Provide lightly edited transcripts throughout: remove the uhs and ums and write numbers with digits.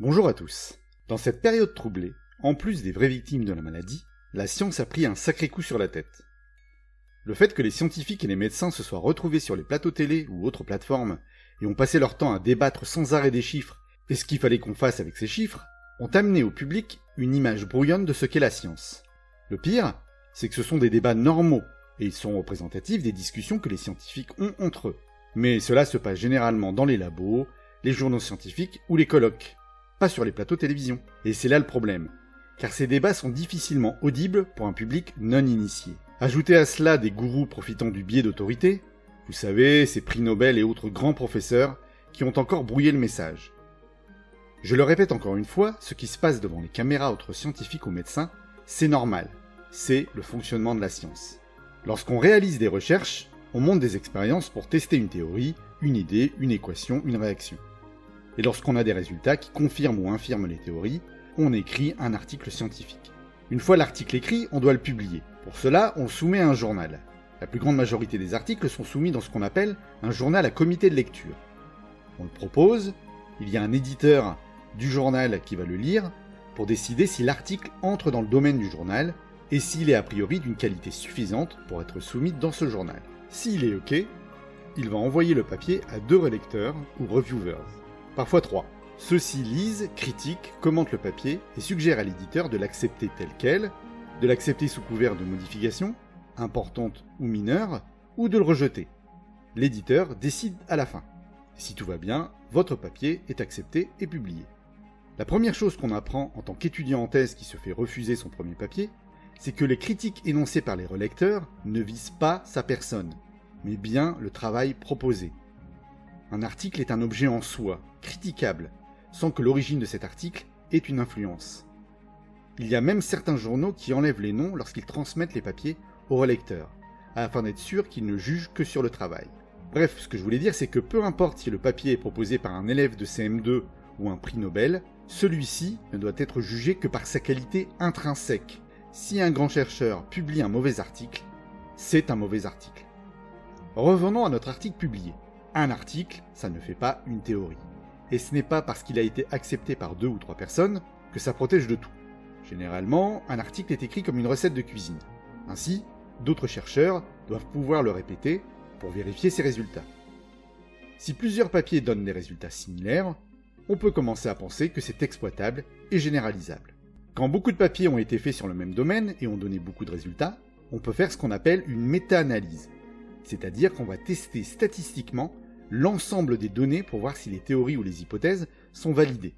Bonjour à tous. Dans cette période troublée, en plus des vraies victimes de la maladie, la science a pris un sacré coup sur la tête. Le fait que les scientifiques et les médecins se soient retrouvés sur les plateaux télé ou autres plateformes et ont passé leur temps à débattre sans arrêt des chiffres et ce qu'il fallait qu'on fasse avec ces chiffres, ont amené au public une image brouillonne de ce qu'est la science. Le pire, c'est que ce sont des débats normaux et ils sont représentatifs des discussions que les scientifiques ont entre eux. Mais cela se passe généralement dans les labos, les journaux scientifiques ou les colloques, pas sur les plateaux télévision. Et c'est là le problème, car ces débats sont difficilement audibles pour un public non initié. Ajoutez à cela des gourous profitant du biais d'autorité, vous savez, ces prix Nobel et autres grands professeurs qui ont encore brouillé le message. Je le répète encore une fois, ce qui se passe devant les caméras entre scientifiques ou médecins, c'est normal, c'est le fonctionnement de la science. Lorsqu'on réalise des recherches, on monte des expériences pour tester une théorie, une idée, une équation, une réaction. Et lorsqu'on a des résultats qui confirment ou infirment les théories, on écrit un article scientifique. Une fois l'article écrit, on doit le publier. Pour cela, on le soumet à un journal. La plus grande majorité des articles sont soumis dans ce qu'on appelle un journal à comité de lecture. On le propose, il y a un éditeur du journal qui va le lire pour décider si l'article entre dans le domaine du journal et s'il est a priori d'une qualité suffisante pour être soumis dans ce journal. S'il est OK, il va envoyer le papier à 2 relecteurs ou reviewers. Parfois 3. Ceux-ci lisent, critiquent, commentent le papier et suggèrent à l'éditeur de l'accepter tel quel, de l'accepter sous couvert de modifications, importantes ou mineures, ou de le rejeter. L'éditeur décide à la fin. Si tout va bien, votre papier est accepté et publié. La première chose qu'on apprend en tant qu'étudiant en thèse qui se fait refuser son premier papier, c'est que les critiques énoncées par les relecteurs ne visent pas sa personne, mais bien le travail proposé. Un article est un objet en soi, critiquable, sans que l'origine de cet article ait une influence. Il y a même certains journaux qui enlèvent les noms lorsqu'ils transmettent les papiers aux relecteurs, afin d'être sûr qu'ils ne jugent que sur le travail. Bref, ce que je voulais dire, c'est que peu importe si le papier est proposé par un élève de CM2 ou un prix Nobel, celui-ci ne doit être jugé que par sa qualité intrinsèque. Si un grand chercheur publie un mauvais article, c'est un mauvais article. Revenons à notre article publié. Un article, ça ne fait pas une théorie. Et ce n'est pas parce qu'il a été accepté par 2 ou 3 personnes que ça protège de tout. Généralement, un article est écrit comme une recette de cuisine. Ainsi, d'autres chercheurs doivent pouvoir le répéter pour vérifier ses résultats. Si plusieurs papiers donnent des résultats similaires, on peut commencer à penser que c'est exploitable et généralisable. Quand beaucoup de papiers ont été faits sur le même domaine et ont donné beaucoup de résultats, on peut faire ce qu'on appelle une méta-analyse. C'est-à-dire qu'on va tester statistiquement l'ensemble des données pour voir si les théories ou les hypothèses sont validées.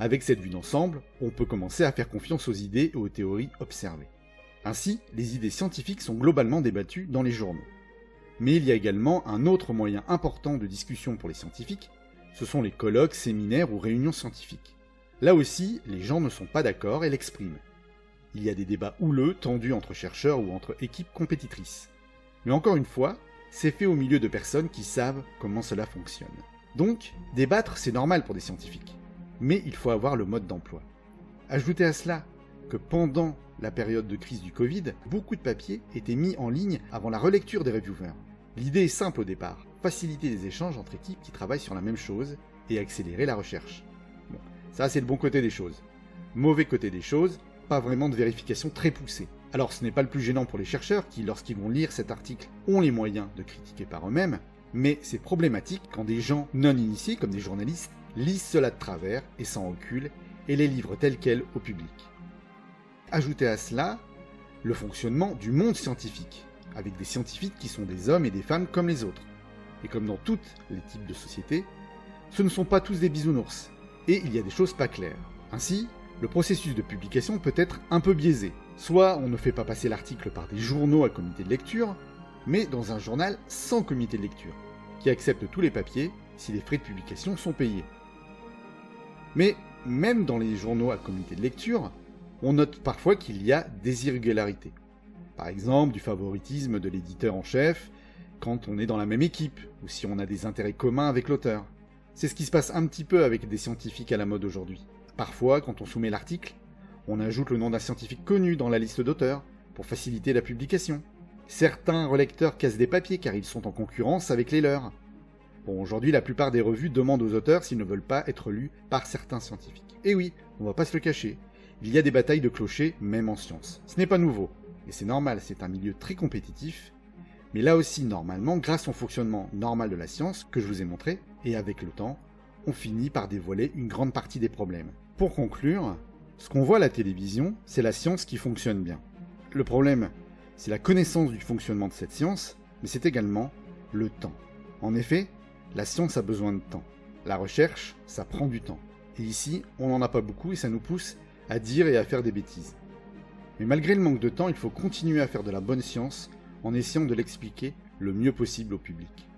Avec cette vue d'ensemble, on peut commencer à faire confiance aux idées et aux théories observées. Ainsi, les idées scientifiques sont globalement débattues dans les journaux. Mais il y a également un autre moyen important de discussion pour les scientifiques, ce sont les colloques, séminaires ou réunions scientifiques. Là aussi, les gens ne sont pas d'accord et l'expriment. Il y a des débats houleux, tendus entre chercheurs ou entre équipes compétitrices. Mais encore une fois, c'est fait au milieu de personnes qui savent comment cela fonctionne. Donc, débattre, c'est normal pour des scientifiques. Mais il faut avoir le mode d'emploi. Ajoutez à cela que pendant la période de crise du Covid, beaucoup de papiers étaient mis en ligne avant la relecture des reviewers. L'idée est simple au départ, faciliter les échanges entre équipes qui travaillent sur la même chose et accélérer la recherche. Bon, ça c'est le bon côté des choses. Mauvais côté des choses, pas vraiment de vérification très poussée. Alors ce n'est pas le plus gênant pour les chercheurs qui, lorsqu'ils vont lire cet article, ont les moyens de critiquer par eux-mêmes, mais c'est problématique quand des gens non initiés, comme des journalistes, lisent cela de travers et sans recul, et les livrent tels quels au public. Ajoutez à cela le fonctionnement du monde scientifique, avec des scientifiques qui sont des hommes et des femmes comme les autres. Et comme dans tous les types de sociétés, ce ne sont pas tous des bisounours, et il y a des choses pas claires. Ainsi, le processus de publication peut être un peu biaisé. Soit on ne fait pas passer l'article par des journaux à comité de lecture, mais dans un journal sans comité de lecture, qui accepte tous les papiers si les frais de publication sont payés. Mais même dans les journaux à comité de lecture, on note parfois qu'il y a des irrégularités. Par exemple, du favoritisme de l'éditeur en chef quand on est dans la même équipe, ou si on a des intérêts communs avec l'auteur. C'est ce qui se passe un petit peu avec des scientifiques à la mode aujourd'hui. Parfois, quand on soumet l'article, on ajoute le nom d'un scientifique connu dans la liste d'auteurs, pour faciliter la publication. Certains relecteurs cassent des papiers car ils sont en concurrence avec les leurs. Bon, aujourd'hui, la plupart des revues demandent aux auteurs s'ils ne veulent pas être lus par certains scientifiques. Et oui, on va pas se le cacher, il y a des batailles de clochers, même en sciences. Ce n'est pas nouveau, et c'est normal, c'est un milieu très compétitif, mais là aussi, normalement, grâce au fonctionnement normal de la science, que je vous ai montré, et avec le temps, on finit par dévoiler une grande partie des problèmes. Pour conclure, ce qu'on voit à la télévision, c'est la science qui fonctionne bien. Le problème, c'est la connaissance du fonctionnement de cette science, mais c'est également le temps. En effet, la science a besoin de temps. La recherche, ça prend du temps. Et ici, on n'en a pas beaucoup et ça nous pousse à dire et à faire des bêtises. Mais malgré le manque de temps, il faut continuer à faire de la bonne science en essayant de l'expliquer le mieux possible au public.